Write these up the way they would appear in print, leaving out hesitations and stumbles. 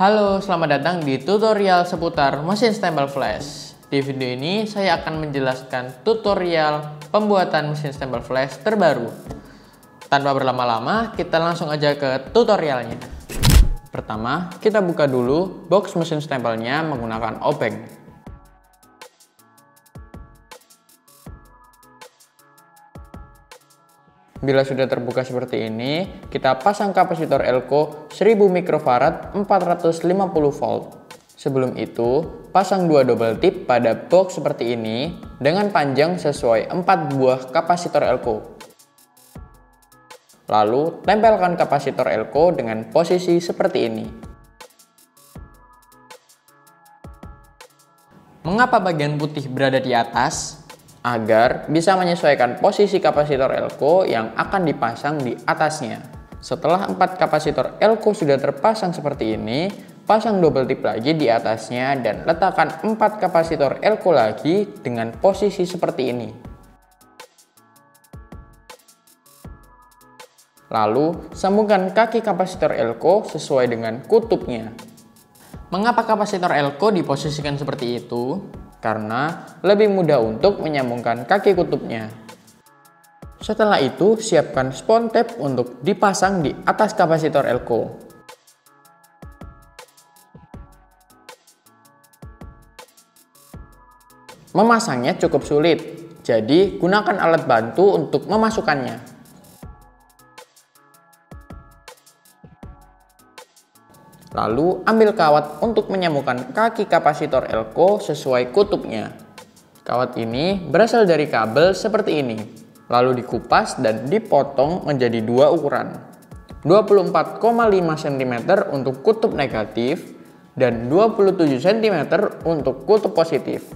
Halo, selamat datang di tutorial seputar mesin stempel flash. Di video ini saya akan menjelaskan tutorial pembuatan mesin stempel flash terbaru. Tanpa berlama-lama, kita langsung aja ke tutorialnya. Pertama, kita buka dulu box mesin stempelnya menggunakan obeng. Bila sudah terbuka seperti ini, kita pasang kapasitor Elco 1000 mikrofarad 450 volt. Sebelum itu, pasang dua double tip pada box seperti ini dengan panjang sesuai 4 buah kapasitor Elco. Lalu, tempelkan kapasitor Elco dengan posisi seperti ini. Mengapa bagian putih berada di atas? Agar bisa menyesuaikan posisi kapasitor Elco yang akan dipasang di atasnya. Setelah 4 kapasitor Elco sudah terpasang seperti ini, pasang double tip lagi di atasnya dan letakkan 4 kapasitor Elco lagi dengan posisi seperti ini. Lalu, sambungkan kaki kapasitor Elco sesuai dengan kutubnya. Mengapa kapasitor Elco diposisikan seperti itu? Karena lebih mudah untuk menyambungkan kaki kutubnya. Setelah itu, siapkan spon tape untuk dipasang di atas kapasitor Elco. Memasangnya cukup sulit, jadi gunakan alat bantu untuk memasukkannya. Lalu ambil kawat untuk menyambungkan kaki kapasitor Elco sesuai kutubnya. Kawat ini berasal dari kabel seperti ini, lalu dikupas dan dipotong menjadi dua ukuran. 24,5 cm untuk kutub negatif dan 27 cm untuk kutub positif.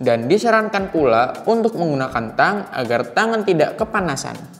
Dan disarankan pula untuk menggunakan tang agar tangan tidak kepanasan.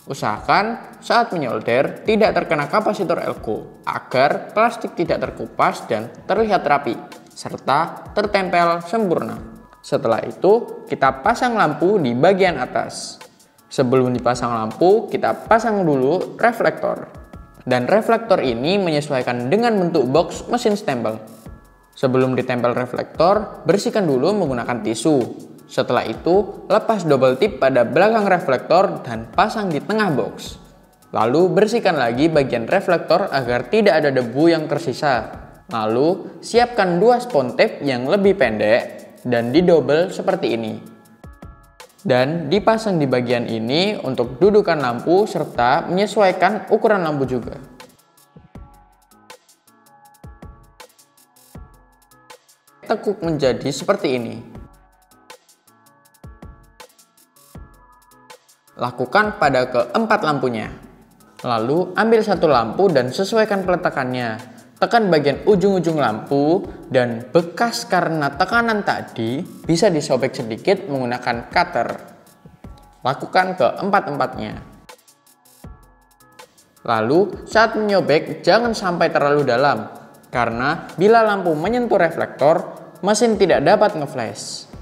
Usahakan saat menyolder tidak terkena kapasitor Elco agar plastik tidak terkupas dan terlihat rapi serta tertempel sempurna. Setelah itu, kita pasang lampu di bagian atas. Sebelum dipasang lampu, kita pasang dulu reflektor. Dan reflektor ini menyesuaikan dengan bentuk box mesin stempel. Sebelum ditempel reflektor, bersihkan dulu menggunakan tisu. Setelah itu, lepas double tip pada belakang reflektor dan pasang di tengah box. Lalu bersihkan lagi bagian reflektor agar tidak ada debu yang tersisa. Lalu, siapkan dua spon tape yang lebih pendek dan didobel seperti ini. Dan dipasang di bagian ini untuk dudukan lampu serta menyesuaikan ukuran lampu juga. Tekuk menjadi seperti ini. Lakukan pada keempat lampunya. Lalu ambil satu lampu dan sesuaikan peletakannya. Tekan bagian ujung-ujung lampu dan bekas karena tekanan tadi bisa disobek sedikit menggunakan cutter. Lakukan keempat-empatnya. Lalu saat menyobek jangan sampai terlalu dalam karena bila lampu menyentuh reflektor, mesin tidak dapat nge-flash.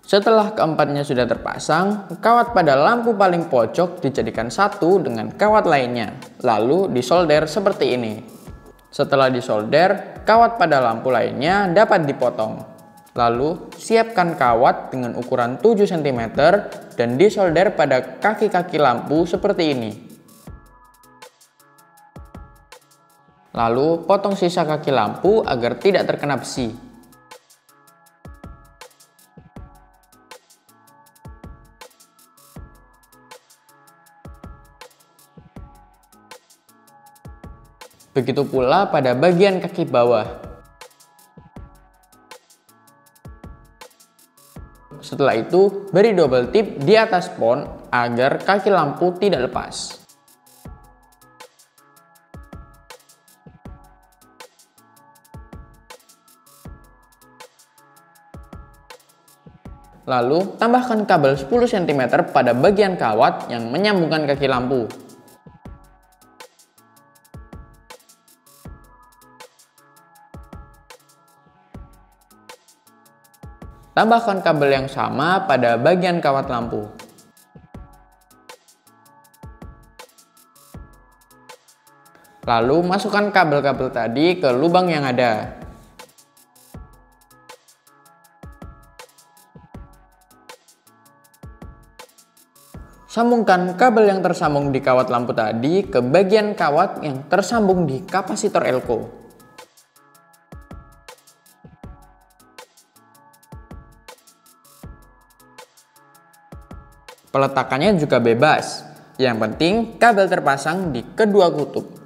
Setelah keempatnya sudah terpasang, kawat pada lampu paling pojok dijadikan satu dengan kawat lainnya, lalu disolder seperti ini. Setelah disolder, kawat pada lampu lainnya dapat dipotong. Lalu, siapkan kawat dengan ukuran 7 cm dan disolder pada kaki-kaki lampu seperti ini. Lalu, potong sisa kaki lampu agar tidak terkena besi. Begitu pula pada bagian kaki bawah. Setelah itu, beri double tip di atas spon agar kaki lampu tidak lepas. Lalu, tambahkan kabel 10 cm pada bagian kawat yang menyambungkan kaki lampu. Tambahkan kabel yang sama pada bagian kawat lampu. Lalu masukkan kabel-kabel tadi ke lubang yang ada. Sambungkan kabel yang tersambung di kawat lampu tadi ke bagian kawat yang tersambung di kapasitor elko. Peletakannya juga bebas, yang penting kabel terpasang di kedua kutub.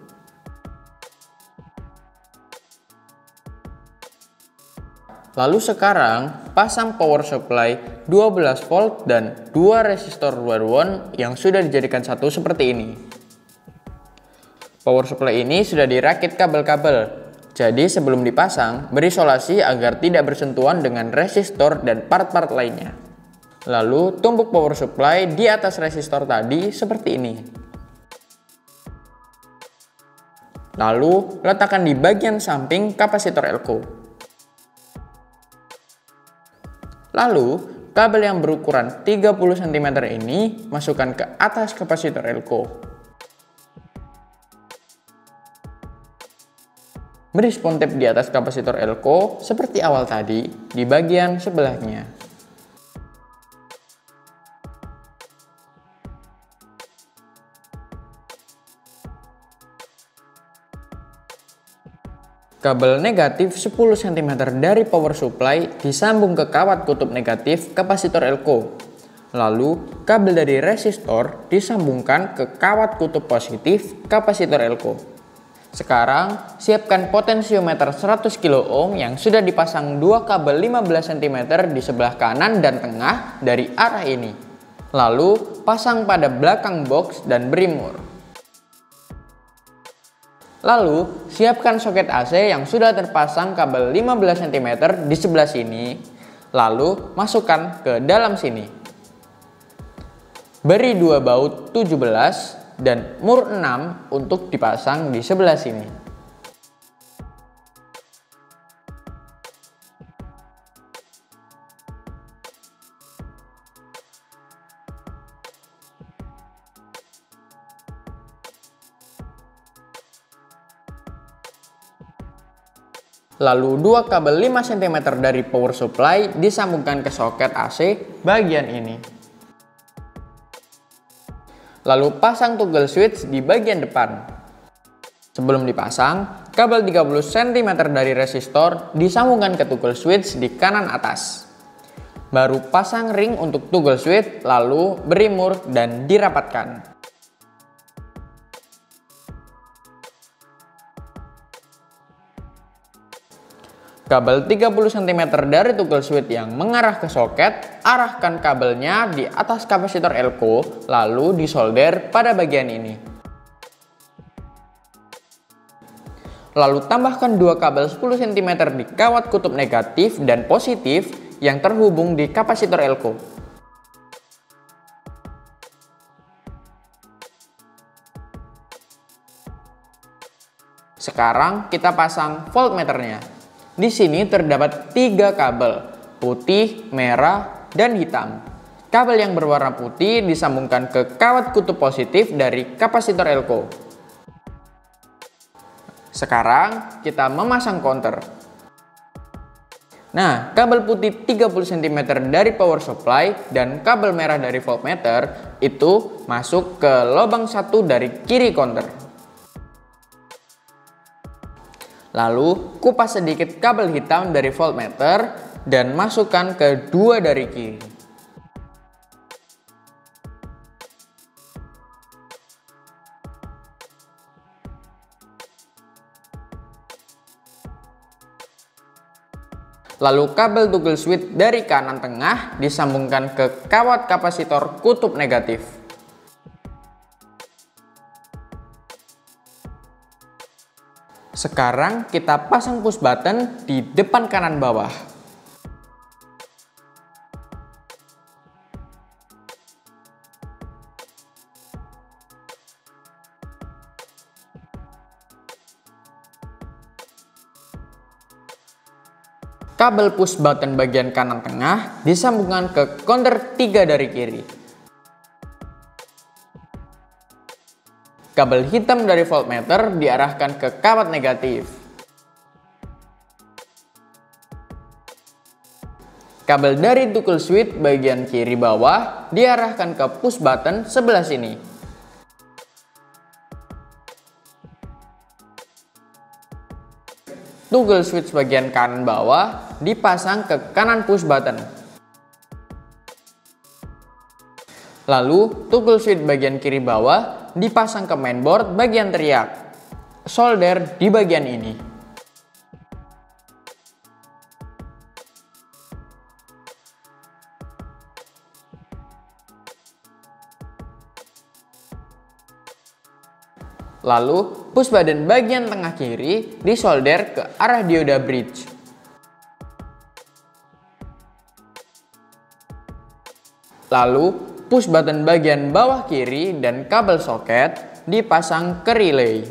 Lalu sekarang pasang power supply 12 volt dan 2 resistor 2 ohm yang sudah dijadikan satu seperti ini. Power supply ini sudah dirakit kabel-kabel, jadi sebelum dipasang berisolasi agar tidak bersentuhan dengan resistor dan part-part lainnya. Lalu tumpuk power supply di atas resistor tadi seperti ini. Lalu letakkan di bagian samping kapasitor elko. Lalu kabel yang berukuran 30 cm ini masukkan ke atas kapasitor elko. Beri spon tape di atas kapasitor elko seperti awal tadi di bagian sebelahnya. Kabel negatif 10 cm dari power supply disambung ke kawat kutub negatif kapasitor elko. Lalu, kabel dari resistor disambungkan ke kawat kutub positif kapasitor elko. Sekarang, siapkan potensiometer 100 kilo ohm yang sudah dipasang dua kabel 15 cm di sebelah kanan dan tengah dari arah ini. Lalu, pasang pada belakang box dan beri mur. Lalu, siapkan soket AC yang sudah terpasang kabel 15 cm di sebelah sini. Lalu, masukkan ke dalam sini. Beri dua baut 17 dan mur 6 untuk dipasang di sebelah sini. Lalu dua kabel 5 cm dari power supply disambungkan ke soket AC bagian ini. Lalu pasang toggle switch di bagian depan. Sebelum dipasang, kabel 30 cm dari resistor disambungkan ke toggle switch di kanan atas. Baru pasang ring untuk toggle switch, lalu beri mur dan dirapatkan. Kabel 30 cm dari toggle switch yang mengarah ke soket, arahkan kabelnya di atas kapasitor elko, lalu disolder pada bagian ini. Lalu tambahkan dua kabel 10 cm di kawat kutub negatif dan positif yang terhubung di kapasitor elko. Sekarang kita pasang voltmeternya. Di sini terdapat 3 kabel, putih, merah, dan hitam. Kabel yang berwarna putih disambungkan ke kawat kutub positif dari kapasitor elko. Sekarang kita memasang counter. Nah, kabel putih 30 cm dari power supply dan kabel merah dari voltmeter itu masuk ke lubang 1 dari kiri counter. Lalu kupas sedikit kabel hitam dari voltmeter dan masukkan ke 2 dari kiri. Lalu kabel toggle switch dari kanan tengah disambungkan ke kawat kapasitor kutub negatif. Sekarang kita pasang push button di depan kanan bawah. Kabel push button bagian kanan tengah disambungkan ke counter 3 dari kiri. Kabel hitam dari voltmeter diarahkan ke kawat negatif. Kabel dari toggle switch bagian kiri bawah diarahkan ke push button sebelah sini. Toggle switch bagian kanan bawah dipasang ke kanan push button. Lalu toggle switch bagian kiri bawah dipasang ke mainboard bagian teriak. Solder di bagian ini. Lalu, push button bagian tengah kiri disolder ke arah dioda bridge. Lalu, push button bagian bawah kiri dan kabel soket dipasang ke relay.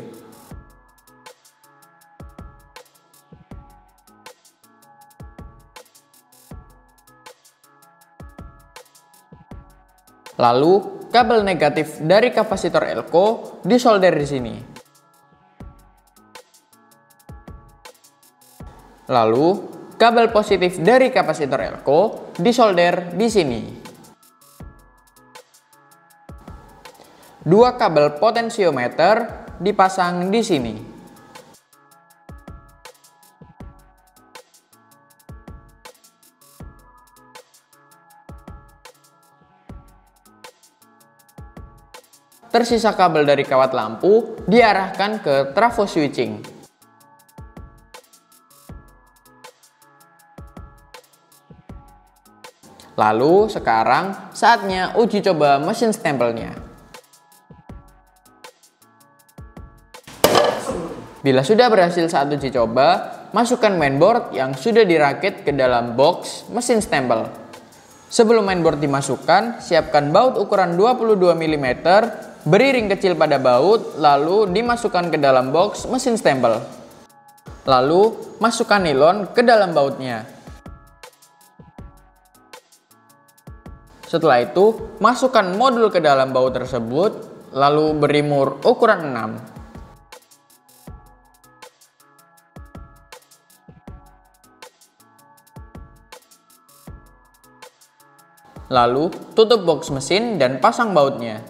Lalu, kabel negatif dari kapasitor elko disolder di sini. Lalu, kabel positif dari kapasitor elko disolder di sini. Dua kabel potensiometer dipasang di sini. Tersisa kabel dari kawat lampu diarahkan ke trafo switching. Lalu sekarang saatnya uji coba mesin stempelnya. Bila sudah berhasil saat uji coba, masukkan mainboard yang sudah dirakit ke dalam box mesin stempel. Sebelum mainboard dimasukkan, siapkan baut ukuran 22 mm, beri ring kecil pada baut, lalu dimasukkan ke dalam box mesin stempel. Lalu, masukkan nilon ke dalam bautnya. Setelah itu, masukkan modul ke dalam baut tersebut, lalu beri mur ukuran 6. Lalu, tutup box mesin dan pasang bautnya.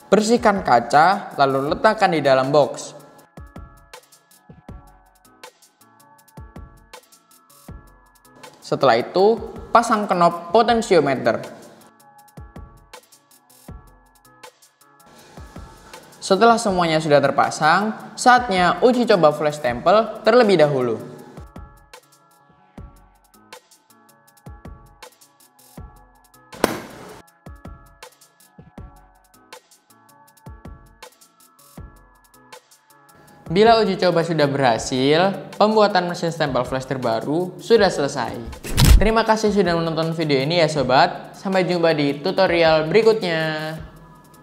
Bersihkan kaca, lalu letakkan di dalam box. Setelah itu, pasang knob potensiometer. Setelah semuanya sudah terpasang, saatnya uji coba flash stempel terlebih dahulu. Bila uji coba sudah berhasil, pembuatan mesin stempel flash terbaru sudah selesai. Terima kasih sudah menonton video ini ya sobat. Sampai jumpa di tutorial berikutnya.